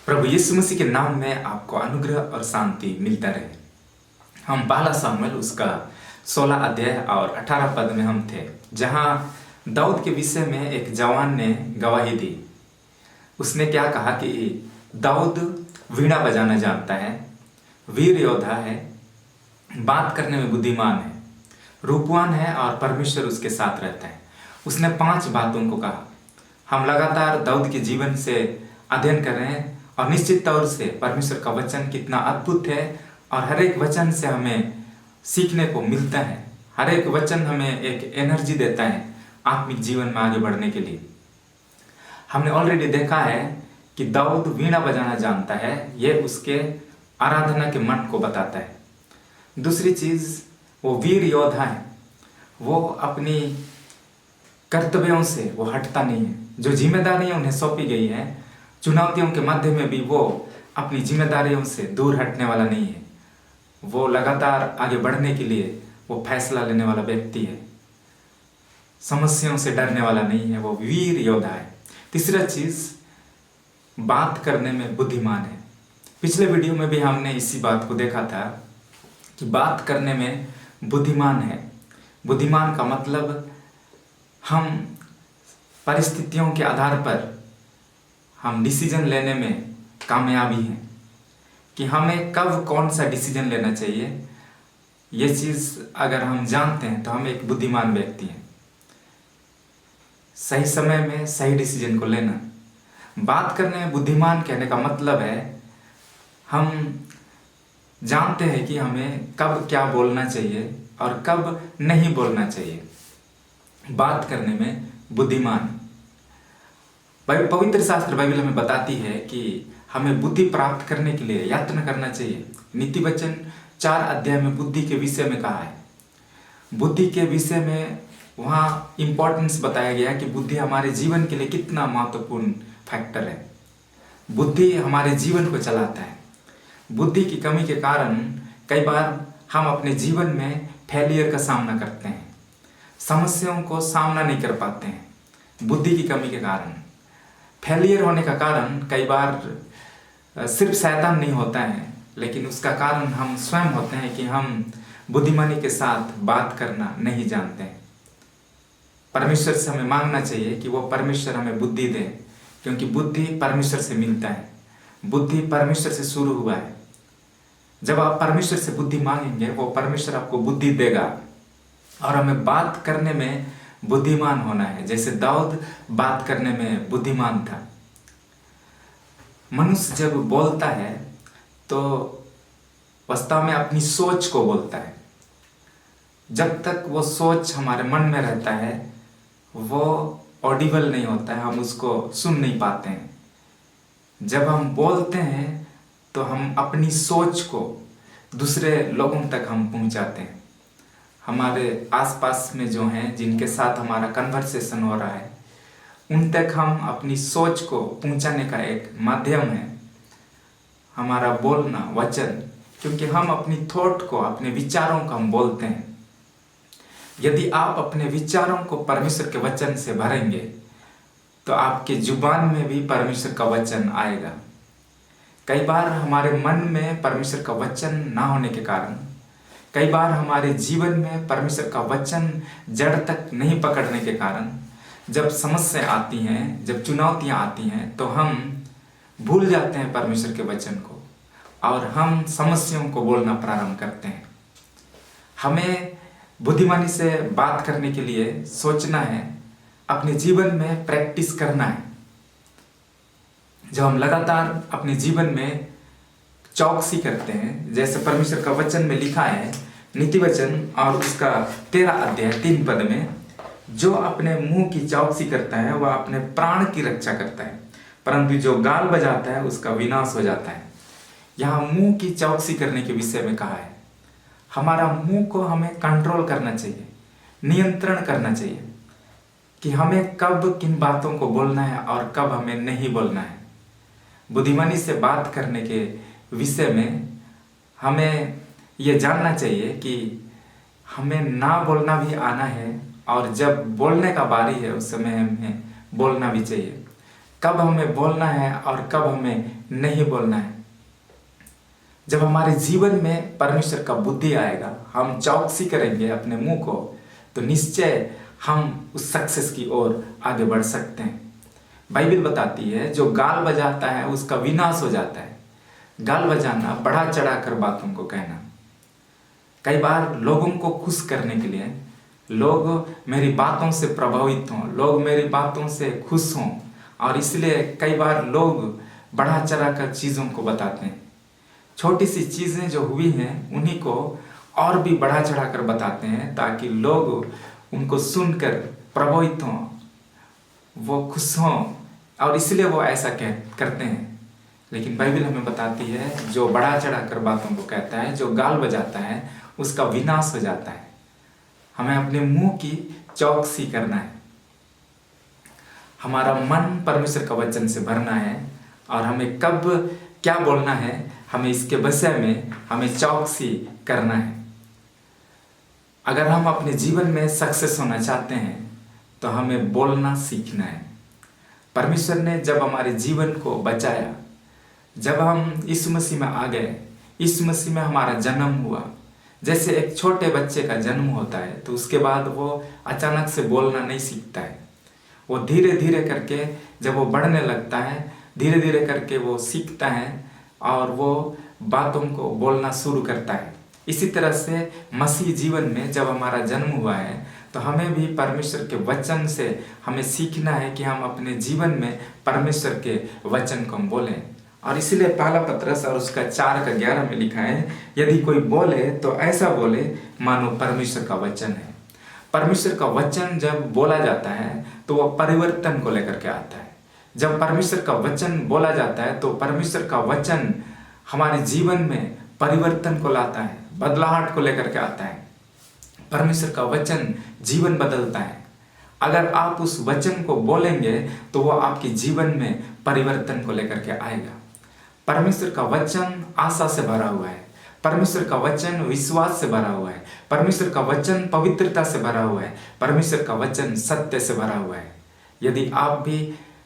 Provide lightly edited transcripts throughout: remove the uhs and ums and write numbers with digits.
प्रभु यीशु मसीह के नाम में आपको अनुग्रह और शांति मिलता रहे। हम पहला शामुएल उसका 16 अध्याय और 18 पद में हम थे, जहां दाऊद के विषय में एक जवान ने गवाही दी। उसने क्या कहा कि दाऊद वीणा बजाना जानता है, वीर योद्धा है, बात करने में बुद्धिमान है, रूपवान है और परमेश्वर उसके साथ रहता है। उसने 5 बातों को कहा। हम लगातार दाऊद के जीवन से अध्ययन कर रहे हैं और निश्चित तौर से परमेश्वर का वचन कितना अद्भुत है और हर एक वचन से हमें सीखने को मिलता है। हर एक वचन हमें एक एनर्जी देता है आत्मिक जीवन में आगे बढ़ने के लिए। हमने ऑलरेडी देखा है कि दाऊद वीणा बजाना जानता है, यह उसके आराधना के मन को बताता है। दूसरी चीज, वो वीर योद्धा है, वो अपनी कर्तव्यों से वो हटता नहीं है। जो जिम्मेदारियां उन्हें सौंपी गई है, चुनौतियों के मध्य में भी वो अपनी जिम्मेदारियों से दूर हटने वाला नहीं है। वो लगातार आगे बढ़ने के लिए वो फैसला लेने वाला व्यक्ति है, समस्याओं से डरने वाला नहीं है, वो वीर योद्धा है। तीसरा चीज, बात करने में बुद्धिमान है। पिछले वीडियो में भी हमने इसी बात को देखा था कि बात करने में बुद्धिमान है। बुद्धिमान का मतलब हम परिस्थितियों के आधार पर हम डिसीजन लेने में कामयाबी हैं कि हमें कब कौन सा डिसीजन लेना चाहिए। ये चीज़ अगर हम जानते हैं तो हम एक बुद्धिमान व्यक्ति हैं। सही समय में सही डिसीजन को लेना। बात करने में बुद्धिमान कहने का मतलब है हम जानते हैं कि हमें कब क्या बोलना चाहिए और कब नहीं बोलना चाहिए। बात करने में बुद्धिमान। पवित्र शास्त्र बाइबल हमें बताती है कि हमें बुद्धि प्राप्त करने के लिए यत्न करना चाहिए। नीति वचन 4 अध्याय में बुद्धि के विषय में कहा है। बुद्धि के विषय में वहाँ इंपॉर्टेंस बताया गया कि बुद्धि हमारे जीवन के लिए कितना महत्वपूर्ण फैक्टर है। बुद्धि हमारे जीवन को चलाता है। बुद्धि की कमी के कारण कई बार हम अपने जीवन में फेलियर का सामना करते हैं, समस्याओं को सामना नहीं कर पाते हैं। बुद्धि की कमी के कारण फेलियर होने का कारण कई बार सिर्फ शैतान नहीं होता है, लेकिन उसका कारण हम स्वयं होते हैं कि हम बुद्धिमानी के साथ बात करना नहीं जानते हैं। परमेश्वर से हमें मांगना चाहिए कि वो परमेश्वर हमें बुद्धि दे, क्योंकि बुद्धि परमेश्वर से मिलता है। बुद्धि परमेश्वर से शुरू हुआ है। जब आप परमेश्वर से बुद्धि मांगेंगे, वो परमेश्वर आपको बुद्धि देगा। और हमें बात करने में बुद्धिमान होना है, जैसे दाऊद बात करने में बुद्धिमान था। मनुष्य जब बोलता है तो वास्तव में अपनी सोच को बोलता है। जब तक वो सोच हमारे मन में रहता है वो ऑडिबल नहीं होता है, हम उसको सुन नहीं पाते हैं। जब हम बोलते हैं तो हम अपनी सोच को दूसरे लोगों तक हम पहुंचाते हैं। हमारे आसपास में जो हैं, जिनके साथ हमारा कन्वर्सेशन हो रहा है, उन तक हम अपनी सोच को पहुंचाने का एक माध्यम है हमारा बोलना, वचन। क्योंकि हम अपनी थॉट को, अपने विचारों को हम बोलते हैं। यदि आप अपने विचारों को परमेश्वर के वचन से भरेंगे तो आपके जुबान में भी परमेश्वर का वचन आएगा। कई बार हमारे मन में परमेश्वर का वचन ना होने के कारण, कई बार हमारे जीवन में परमेश्वर का वचन जड़ तक नहीं पकड़ने के कारण, जब समस्या आती हैं, जब चुनौतियां आती हैं, तो हम भूल जाते हैं परमेश्वर के वचन को और हम समस्याओं को बोलना प्रारंभ करते हैं। हमें बुद्धिमानी से बात करने के लिए सोचना है, अपने जीवन में प्रैक्टिस करना है। जब हम लगातार अपने जीवन में चौकसी करते हैं, जैसे परमेश्वर का वचन में लिखा है नीति वचन और उसका 13 अध्याय 3 पद में, जो अपने मुंह की चौकसी करता है वह अपने प्राण की रक्षा करता है, परंतु जो गाल बजाता है उसका विनाश हो जाता है। यहाँ मुंह की चौकसी करने के विषय में कहा है। हमारा मुंह को हमें कंट्रोल करना चाहिए, नियंत्रण करना चाहिए कि हमें कब किन बातों को बोलना है और कब हमें नहीं बोलना है। बुद्धिमानी से बात करने के विषय में हमें ये जानना चाहिए कि हमें ना बोलना भी आना है और जब बोलने का बारी है उस समय हमें बोलना भी चाहिए। कब हमें बोलना है और कब हमें नहीं बोलना है। जब हमारे जीवन में परमेश्वर का बुद्धि आएगा, हम चौकसी करेंगे अपने मुंह को, तो निश्चय हम उस सक्सेस की ओर आगे बढ़ सकते हैं। बाइबल बताती है जो गाल बजाता है उसका विनाश हो जाता है। गाल बजाना, बढ़ा चढ़ा कर बातों को कहना। कई बार लोगों को खुश करने के लिए लोग मेरी बातों से प्रभावित हों, लोग मेरी बातों से खुश हों, और इसलिए कई बार लोग बढ़ा चढ़ा कर चीज़ों को बताते हैं। छोटी सी चीज़ें जो हुई हैं उन्हीं को और भी बढ़ा चढ़ा कर बताते हैं ताकि लोग उनको सुनकर प्रभावित हों, वो खुश हों, और इसलिए वो ऐसा करते हैं। लेकिन बाइबल हमें बताती है जो बढ़ा चढ़ा कर बातों को कहता है, जो गाल बजाता है, उसका विनाश हो जाता है। हमें अपने मुंह की चौकसी करना है। हमारा मन परमेश्वर का वचन से भरना है, और हमें कब क्या बोलना है, हमें इसके विषय में हमें चौकसी करना है। अगर हम अपने जीवन में सक्सेस होना चाहते हैं तो हमें बोलना सीखना है। परमेश्वर ने जब हमारे जीवन को बचाया, जब हम यीशु मसीह में आ गए, यीशु मसीह में हमारा जन्म हुआ, जैसे एक छोटे बच्चे का जन्म होता है तो उसके बाद वो अचानक से बोलना नहीं सीखता है। वो धीरे धीरे करके जब वो बढ़ने लगता है, धीरे धीरे करके वो सीखता है और वो बातों को बोलना शुरू करता है। इसी तरह से मसीह जीवन में जब हमारा जन्म हुआ है तो हमें भी परमेश्वर के वचन से हमें सीखना है कि हम अपने जीवन में परमेश्वर के वचन को हम बोलें। और इसीलिए पहला पत्रस और उसका 4:11 में लिखा है, यदि कोई बोले तो ऐसा बोले मानो परमेश्वर का वचन है। परमेश्वर का वचन जब बोला जाता है तो वह परिवर्तन को लेकर के आता है। जब परमेश्वर का वचन बोला जाता है तो परमेश्वर का वचन हमारे जीवन में परिवर्तन को लाता है, बदलाहट को लेकर के आता है। परमेश्वर का वचन जीवन बदलता है। अगर आप उस वचन को बोलेंगे तो वो आपके जीवन में परिवर्तन को लेकर के आएगा। परमेश्वर का वचन आशा से भरा हुआ है, परमेश्वर का वचन विश्वास से भरा हुआ है, परमेश्वर का वचन पवित्रता से भरा हुआ है, परमेश्वर का वचन सत्य से भरा हुआ है। यदि आप भी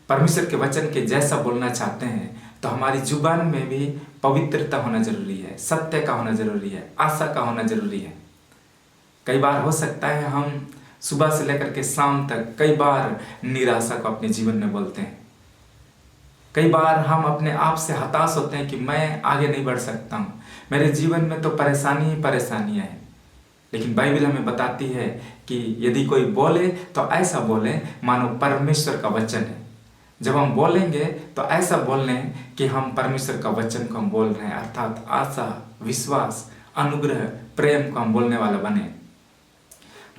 परमेश्वर के वचन के जैसा बोलना चाहते हैं तो हमारी जुबान में भी पवित्रता होना जरूरी है, सत्य का होना जरूरी है, आशा का होना जरूरी है। कई बार हो सकता है हम सुबह से लेकर के शाम तक कई बार निराशा को अपने जीवन में बोलते हैं। कई बार हम अपने आप से हताश होते हैं कि मैं आगे नहीं बढ़ सकता हूँ, मेरे जीवन में तो परेशानी ही परेशानियाँ हैं। लेकिन बाइबल हमें बताती है कि यदि कोई बोले तो ऐसा बोले मानो परमेश्वर का वचन है। जब हम बोलेंगे तो ऐसा बोल रहे हैं कि हम परमेश्वर का वचन को हम बोल रहे हैं, अर्थात आशा, विश्वास, अनुग्रह, प्रेम को हम बोलने वाला बने।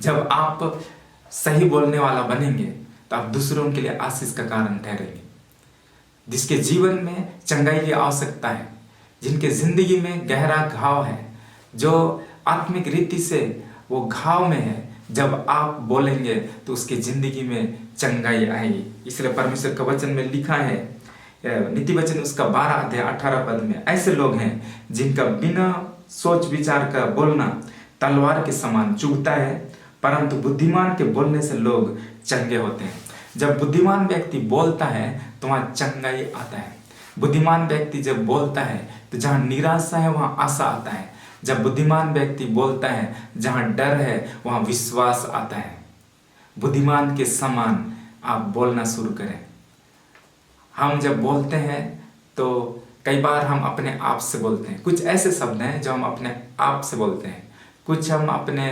जब आप सही बोलने वाला बनेंगे तो आप दूसरों के लिए आशीष का कारण ठहरेंगे। जिसके जीवन में चंगाई की आवश्यकता है, जिनके जिंदगी में गहरा घाव है, जो आत्मिक रीति से वो घाव में है, जब आप बोलेंगे तो उसकी जिंदगी में चंगाई आएगी। इसलिए परमेश्वर का वचन में लिखा है, नीति वचन उसका 12:18 में, ऐसे लोग हैं जिनका बिना सोच विचार का बोलना तलवार के समान चुभता है, परंतु बुद्धिमान के बोलने से लोग चंगे होते हैं। जब बुद्धिमान व्यक्ति बोलता है तो वहाँ चंगाई आता है। बुद्धिमान व्यक्ति जब बोलता है तो जहाँ निराशा है वहाँ आशा आता है। जब बुद्धिमान व्यक्ति बोलता है, जहाँ डर है वहाँ विश्वास आता है। बुद्धिमान के समान आप बोलना शुरू करें। हम जब बोलते हैं तो कई बार हम अपने आप से बोलते हैं। कुछ ऐसे शब्द हैं जो हम अपने आप से बोलते हैं, कुछ हम अपने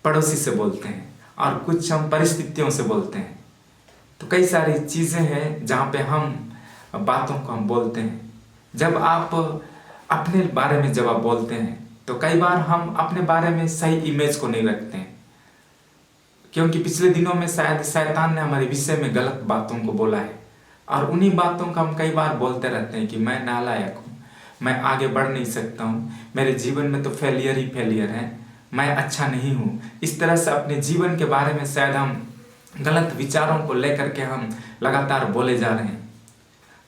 पड़ोसी से बोलते हैं, और कुछ हम परिस्थितियों से बोलते हैं। तो कई सारी चीज़ें हैं जहाँ पे हम बातों को हम बोलते हैं। जब आप अपने बारे में जब आप बोलते हैं तो कई बार हम अपने बारे में सही इमेज को नहीं रखते हैं, क्योंकि पिछले दिनों में शायद शैतान ने हमारे विषय में गलत बातों को बोला है, और उन्हीं बातों का हम कई बार बोलते रहते हैं कि मैं नालायक हूँ, मैं आगे बढ़ नहीं सकता हूँ, मेरे जीवन में तो फेलियर ही फेलियर है, मैं अच्छा नहीं हूँ। इस तरह से अपने जीवन के बारे में शायद हम गलत विचारों को लेकर के हम लगातार बोले जा रहे हैं।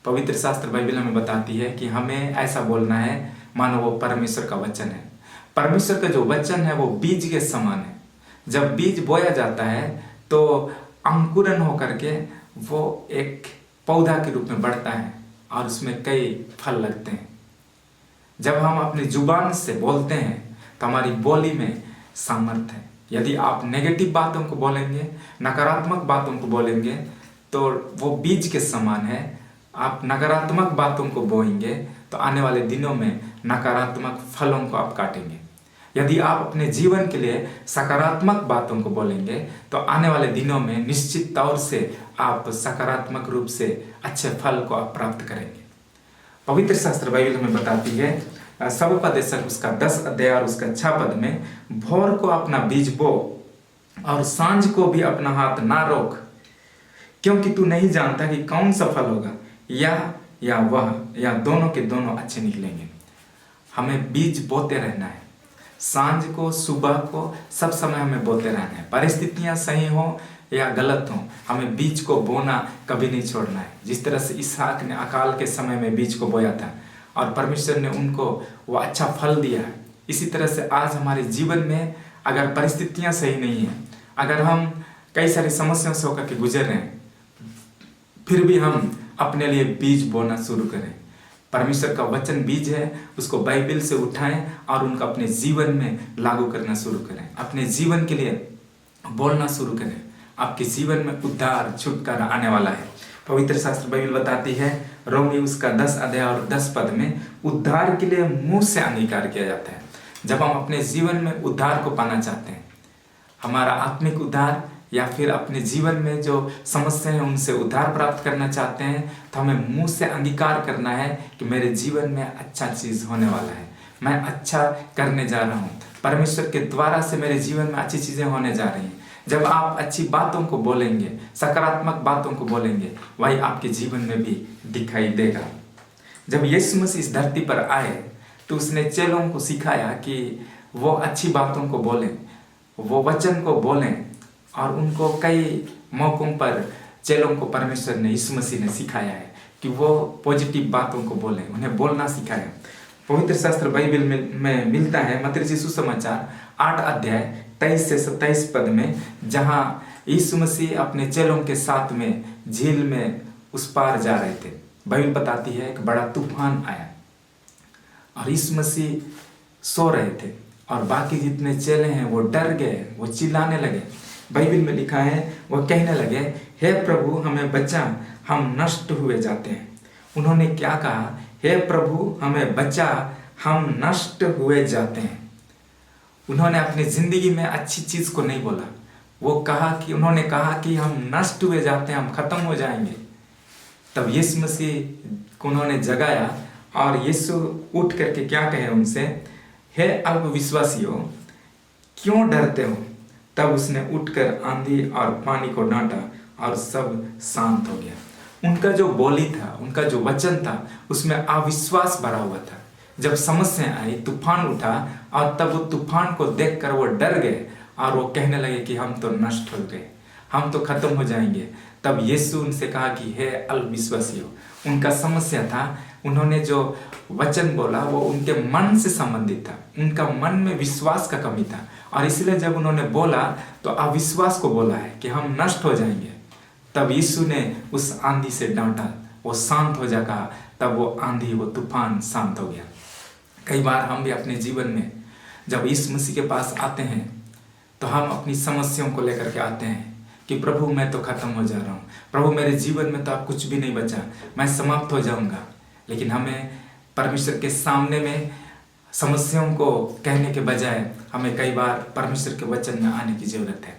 पवित्र शास्त्र बाइबल हमें बताती है कि हमें ऐसा बोलना है मानो वो परमेश्वर का वचन है। परमेश्वर का जो वचन है वो बीज के समान है। जब बीज बोया जाता है तो अंकुरन होकर के वो एक पौधा के रूप में बढ़ता है और उसमें कई फल लगते हैं। जब हम अपनी जुबान से बोलते हैं तो हमारी बोली में सामर्थ्य है। यदि आप नेगेटिव बातों को बोलेंगे, नकारात्मक बातों को बोलेंगे, तो वो बीज के समान है। आप नकारात्मक बातों को बोएंगे तो आने वाले दिनों में नकारात्मक फलों को आप काटेंगे। यदि आप अपने जीवन के लिए सकारात्मक बातों को बोलेंगे तो आने वाले दिनों में निश्चित तौर से आप सकारात्मक रूप से अच्छे फल को आप प्राप्त करेंगे। पवित्र शास्त्र बाइबल हमें बताती है सबोपदेशक उसका 10 अध्याय और उसका 6 पद में, भोर को अपना बीज बो और सांझ को भी अपना हाथ ना रोक, क्योंकि तू नहीं जानता कि कौन सफल होगा, या वह या दोनों के दोनों अच्छे निकलेंगे। हमें बीज बोते रहना है, सांझ को सुबह को सब समय हमें बोते रहना है। परिस्थितियां सही हो या गलत हो, हमें बीज को बोना कभी नहीं छोड़ना है। जिस तरह से इसहाक ने अकाल के समय में बीज को बोया था और परमेश्वर ने उनको वो अच्छा फल दिया है, इसी तरह से आज हमारे जीवन में अगर परिस्थितियां सही नहीं है, अगर हम कई सारी समस्याओं से होकर के गुजर रहे हैं, फिर भी हम अपने लिए बीज बोना शुरू करें। परमेश्वर का वचन बीज है, उसको बाइबल से उठाएं और उनको अपने जीवन में लागू करना शुरू करें। अपने जीवन के लिए बोलना शुरू करें। आपके जीवन में उद्धार, छुटकारा आने वाला है। पवित्र शास्त्र बाइबल बताती है रोमी उसका 10 अध्याय और 10 पद में, उद्धार के लिए मुंह से अंगीकार किया जाता है। जब हम अपने जीवन में उद्धार को पाना चाहते हैं, हमारा आत्मिक उद्धार या फिर अपने जीवन में जो समस्याएं हैं उनसे उद्धार प्राप्त करना चाहते हैं, तो हमें मुंह से अंगीकार करना है कि मेरे जीवन में अच्छा चीज होने वाला है, मैं अच्छा करने जा रहा हूँ, परमेश्वर के द्वारा से मेरे जीवन में अच्छी चीजें होने जा रही हैं। जब आप अच्छी बातों को बोलेंगे, सकारात्मक बातों को बोलेंगे, वही आपके जीवन में भी दिखाई देगा। जब यीशु मसीह इस धरती पर आए तो उसने चेलों को सिखाया कि वो अच्छी बातों को बोलें, वो वचन को बोलें, और उनको कई मौकों पर चेलों को परमेश्वर ने, यीशु मसीह ने सिखाया है कि वो पॉजिटिव बातों को बोलें, उन्हें बोलना सिखाया। पवित्र शास्त्र बाइबल में मिलता है मत्ती रचित सुसमाचार 8 अध्याय 23 से 27 पद में, जहां यीशु मसीह अपने चेलों के साथ में झील में उस पार जा रहे थे। बाइबल बताती है एक बड़ा तूफान आया और यीशु मसीह सो रहे थे और बाकी जितने चेले हैं वो डर गए, वो चिल्लाने लगे। बाइबल में लिखा है वो कहने लगे, हे प्रभु हमें बचा, हम नष्ट हुए जाते हैं। उन्होंने क्या कहा? हे प्रभु हमें बचा, हम नष्ट हुए जाते हैं। उन्होंने अपनी जिंदगी में अच्छी चीज को नहीं बोला, उन्होंने कहा कि हम नष्ट हुए जाते हैं, हम खत्म हो जाएंगे। तब यीशु मसीह को उन्होंने जगाया और यीशु उठ करके क्या कहे उनसे, हे अल्पविश्वासियों क्यों डरते हो? तब उसने उठकर आंधी और पानी को डांटा और सब शांत हो गया। उनका जो बोली था, उनका जो वचन था, उसमें अविश्वास भरा हुआ था। जब समस्या आई, तूफान उठा और तब वो तूफान को देखकर वो डर गए और वो कहने लगे कि हम तो नष्ट हो गए, हम तो खत्म हो जाएंगे। तब यीशु उनसे कहा कि हे अल्पविश्वासियों। उनका समस्या था, उन्होंने जो वचन बोला वो उनके मन से संबंधित था, उनका मन में विश्वास का कमी था और इसलिए जब उन्होंने बोला तो अविश्वास को बोला है कि हम नष्ट हो जाएंगे। तब यीशु ने उस आंधी से डांटा, वो शांत हो जा कहा, तब वो आंधी, वो तूफान शांत हो गया। कई बार हम भी अपने जीवन में जब यीशु मसीह के पास आते हैं तो हम अपनी समस्याओं को लेकर के आते हैं कि प्रभु मैं तो खत्म हो जा रहा हूँ, प्रभु मेरे जीवन में तो अब कुछ भी नहीं बचा, मैं समाप्त हो जाऊंगा। लेकिन हमें परमेश्वर के सामने में समस्याओं को कहने के बजाय हमें कई बार परमेश्वर के वचन में आने की जरूरत है।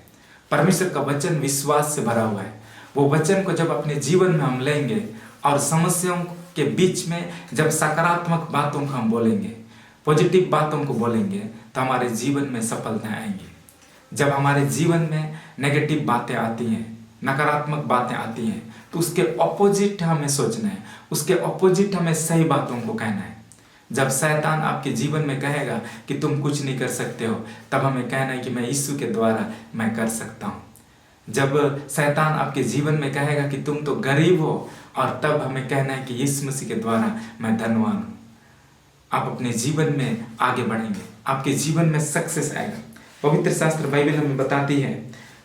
परमेश्वर का वचन विश्वास से भरा हुआ है। वो वचन को जब अपने जीवन में हम लेंगे और समस्याओं के बीच में जब सकारात्मक बातों को हम बोलेंगे, पॉजिटिव बातों को बोलेंगे, तो हमारे जीवन में सफलताएं आएंगी। जब हमारे जीवन में नेगेटिव बातें आती हैं, नकारात्मक बातें आती हैं, तो उसके ऑपोजिट हमें सोचना है, उसके ऑपोजिट हमें सही बातों को कहना है। जब शैतान आपके जीवन में कहेगा कि तुम कुछ नहीं कर सकते हो, तब हमें कहना है कि मैं यीशु के द्वारा मैं कर सकता हूँ। जब शैतान आपके जीवन में कहेगा कि तुम तो गरीब हो, और तब हमें कहना है कि यीशु मसीह के द्वारा मैं धनवान हूँ। आप अपने जीवन में आगे बढ़ेंगे, आपके जीवन में सक्सेस आएगा। पवित्र शास्त्र बाइबल हमें बताती है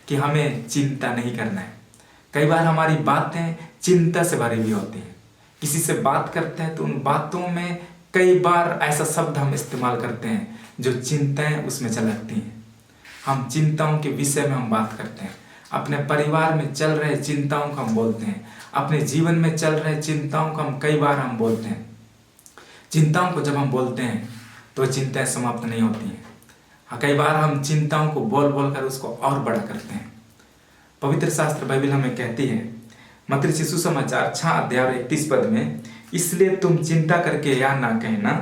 कि हमें चिंता नहीं करना है। कई बार हमारी बातें चिंता से भरी हुई होती हैं। किसी से बात करते हैं तो उन बातों में कई बार ऐसा शब्द हम इस्तेमाल करते हैं जो चिंताएं उसमें झलकती हैं। हम चिंताओं के विषय में हम बात करते हैं, अपने परिवार में चल रहे चिंताओं को हम बोलते हैं, अपने जीवन में चल रहे चिंताओं को हम कई बार हम बोलते हैं। चिंताओं को जब हम बोलते हैं तो चिंताएं समाप्त नहीं होती हैं। हाँ, कई बार हम चिंताओं को बोल बोल कर उसको और बड़ा करते हैं। पवित्र शास्त्र बाइबल हमें कहती है, मत्ती रचित सुसमाचार 6 अध्याय 31 पद में, इसलिए तुम चिंता करके यह ना कहना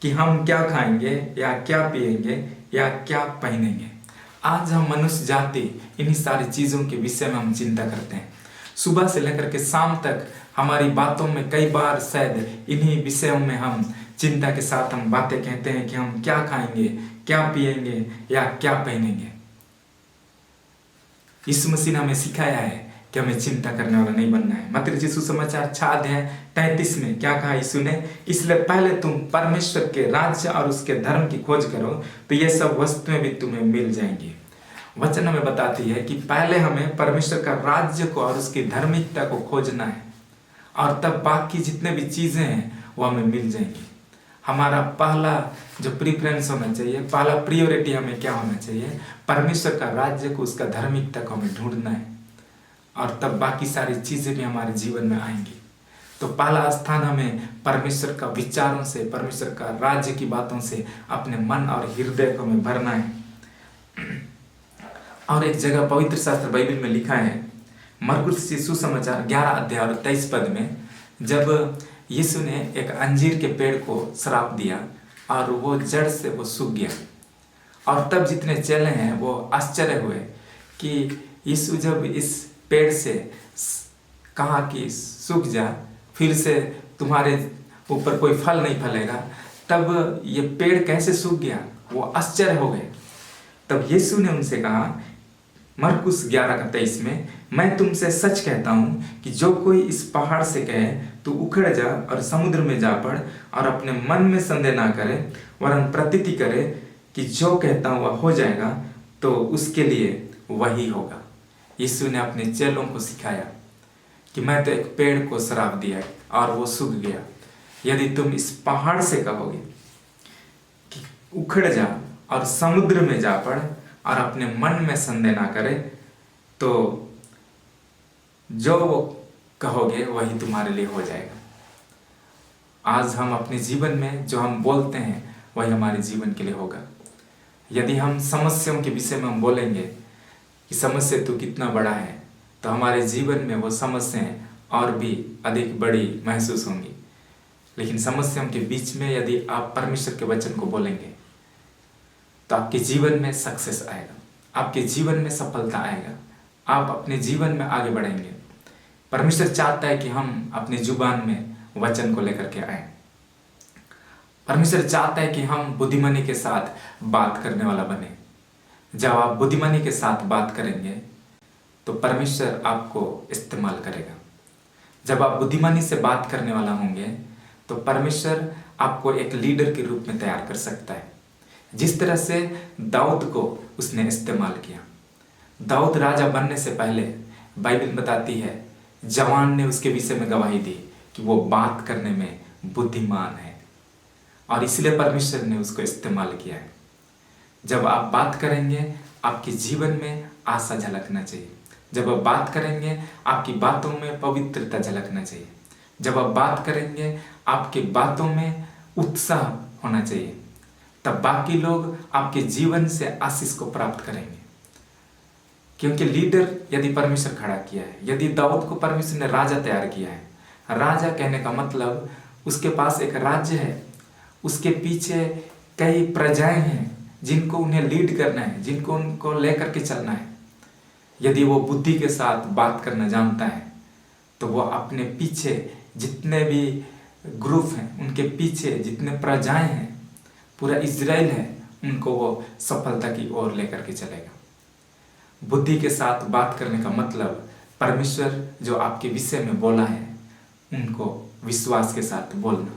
कि हम क्या खाएंगे या क्या पिएंगे या क्या पहनेंगे। आज हम मनुष्य जाति इन्हीं सारी चीज़ों के विषय में हम चिंता करते हैं। सुबह से लेकर के शाम तक हमारी बातों में कई बार शायद इन्हीं विषयों में हम चिंता के साथ हम बातें कहते हैं कि हम क्या खाएंगे, क्या पिएंगे या क्या पहनेंगे। यीशु मसीह ने हमें सिखाया है कि हमें चिंता करने वाला नहीं बनना है। मत्ती रचित सुसमाचार 6 अध्याय 33 में क्या कहा यीशु ने, इसलिए पहले तुम परमेश्वर के राज्य और उसके धर्म की खोज करो तो ये सब वस्तुएं भी तुम्हें मिल जाएंगी। वचन हमें बताती है कि पहले हमें परमेश्वर का राज्य को और उसकी धार्मिकता को खोजना है और तब बाकी जितने भी चीजें हैं वो हमें मिल जाएंगी। हमारा पहला जो प्रीफरेंस होना चाहिए, पहला प्रियोरिटी हमें क्या होना चाहिए, परमेश्वर का राज्य को, उसका धार्मिकता को हमें ढूंढना है और तब बाकी सारी चीजें भी हमारे जीवन में आएंगी। तो पहला स्थान हमें परमेश्वर का विचारों से, परमेश्वर का राज्य की बातों से अपने मन और हृदय को हमें भरना है। और एक जगह पवित्र शास्त्र बाइबल में लिखा है, मरकुस सुसमाचार 11 अध्याय 23 पद में, जब यीशु ने एक अंजीर के पेड़ को श्राप दिया और वो जड़ से वो सूख गया और तब जितने चेले हैं वो आश्चर्य हुए कि यीशु जब इस पेड़ से कहा कि सूख जा, फिर से तुम्हारे ऊपर कोई फल नहीं फलेगा, तब ये पेड़ कैसे सूख गया, वो आश्चर्य हो गए। तब यीशु ने उनसे कहा, मरकुस 11:23 में, मैं तुमसे सच कहता हूँ कि जो कोई इस पहाड़ से कहे तू उखड़ जा और समुद्र में जा पड़ और अपने मन में संदेह ना करे वरन प्रतीति करे कि जो कहता हूँ वह हो जाएगा, तो उसके लिए वही होगा। यीशु ने अपने चेलों को सिखाया कि मैं तो एक पेड़ को श्राप दिया और वो सूख गया, यदि तुम इस पहाड़ से कहोगे कि उखड़ जा और समुद्र में जा पड़ और अपने मन में संदेह ना करे, तो जो वो कहोगे वही तुम्हारे लिए हो जाएगा। आज हम अपने जीवन में जो हम बोलते हैं वही हमारे जीवन के लिए होगा। यदि हम समस्याओं के विषय में हम बोलेंगे कि समस्या तो कितना बड़ा है, तो हमारे जीवन में वो समस्याएं और भी अधिक बड़ी महसूस होंगी। लेकिन समस्याओं के बीच में यदि आप परमेश्वर के वचन को बोलेंगे तो आपके जीवन में सक्सेस आएगा, आपके जीवन में सफलता आएगा, आप अपने जीवन में आगे बढ़ेंगे। परमेश्वर चाहता है कि हम अपनी जुबान में वचन को लेकर के आए। परमेश्वर चाहता है कि हम बुद्धिमानी के साथ बात करने वाला बने। जब आप बुद्धिमानी के साथ बात करेंगे तो परमेश्वर आपको इस्तेमाल करेगा। जब आप बुद्धिमानी से बात करने वाला होंगे तो परमेश्वर आपको एक लीडर के रूप में तैयार कर सकता है। जिस तरह से दाऊद को उसने इस्तेमाल किया। दाऊद राजा बनने से पहले बाइबल बताती है, जवान ने उसके विषय में गवाही दी कि वो बात करने में बुद्धिमान है और इसलिए परमेश्वर ने उसको इस्तेमाल किया है। जब आप बात करेंगे आपके जीवन में आशा झलकना चाहिए। जब आप बात करेंगे आपकी बातों में पवित्रता झलकना चाहिए। जब आप बात करेंगे आपकी बातों में उत्साह होना चाहिए, तब बाकी लोग आपके जीवन से आशीष को प्राप्त करेंगे। क्योंकि लीडर यदि परमेश्वर खड़ा किया है, यदि दाऊद को परमेश्वर ने राजा तैयार किया है, राजा कहने का मतलब उसके पास एक राज्य है, उसके पीछे कई प्रजाएं हैं जिनको उन्हें लीड करना है, जिनको उनको लेकर के चलना है। यदि वो बुद्धि के साथ बात करना जानता है तो वो अपने पीछे जितने भी ग्रुप हैं, उनके पीछे जितने प्रजाएं हैं, पूरा इजराइल है, उनको वो सफलता की ओर लेकर के चलेगा। बुद्धि के साथ बात करने का मतलब परमेश्वर जो आपके विषय में बोला है उनको विश्वास के साथ बोलना।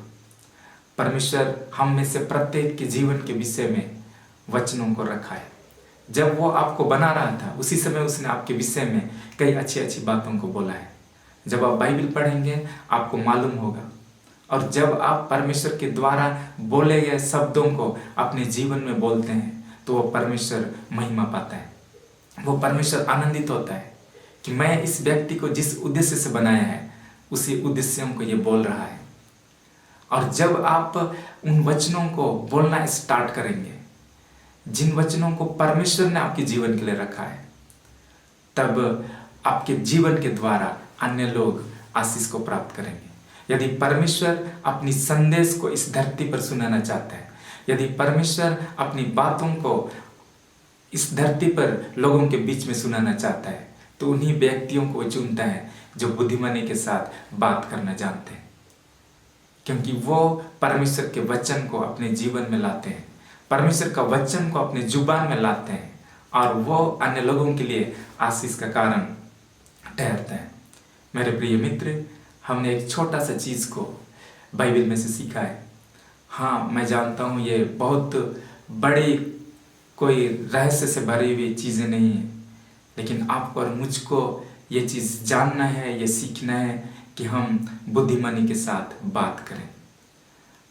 परमेश्वर हम में से प्रत्येक के जीवन के विषय में वचनों को रखा है। जब वो आपको बना रहा था उसी समय उसने आपके विषय में कई अच्छी अच्छी बातों को बोला है। जब आप बाइबल पढ़ेंगे आपको मालूम होगा। और जब आप परमेश्वर के द्वारा बोले गए शब्दों को अपने जीवन में बोलते हैं तो वो परमेश्वर महिमा पाता है, वो परमेश्वर आनंदित होता है कि मैं इस व्यक्ति को जिस उद्देश्य से बनाया है उसी उद्देश्यों को ये बोल रहा है। और जब आप उन वचनों को बोलना स्टार्ट करेंगे, जिन वचनों को परमेश्वर ने आपके जीवन के लिए रखा है, तब आपके जीवन के द्वारा अन्य लोग आशीष को प्राप्त करेंगे। यदि परमेश्वर अपनी संदेश को इस धरती पर सुनाना चाहता है, यदि परमेश्वर अपनी बातों को इस धरती पर लोगों के बीच में सुनाना चाहता है, तो उन्हीं व्यक्तियों को चुनता है जो बुद्धिमानी के साथ बात करना जानते हैं, क्योंकि वो परमेश्वर के वचन को अपने जीवन में लाते हैं, परमेश्वर का वचन को अपने जुबान में लाते हैं और वो अन्य लोगों के लिए आशीष का कारण ठहरते हैं। मेरे प्रिय मित्र, हमने एक छोटा सा चीज़ को बाइबल में से सीखा है। हाँ, मैं जानता हूँ ये बहुत बड़ी कोई रहस्य से भरी हुई चीज़ें नहीं है, लेकिन आपको और मुझको ये चीज़ जानना है, ये सीखना है कि हम बुद्धिमानी के साथ बात करें।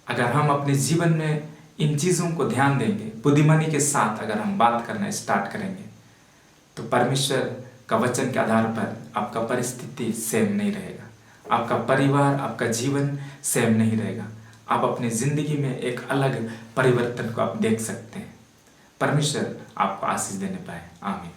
अगर हम अपने जीवन में इन चीज़ों को ध्यान देंगे, बुद्धिमानी के साथ अगर हम बात करना स्टार्ट करेंगे, तो परमेश्वर का वचन के आधार पर आपका परिस्थिति सेम नहीं रहेगा, आपका परिवार, आपका जीवन सेम नहीं रहेगा। आप अपनी ज़िंदगी में एक अलग परिवर्तन को आप देख सकते हैं। परमेश्वर आपको आशीष देने पाए। आमीन।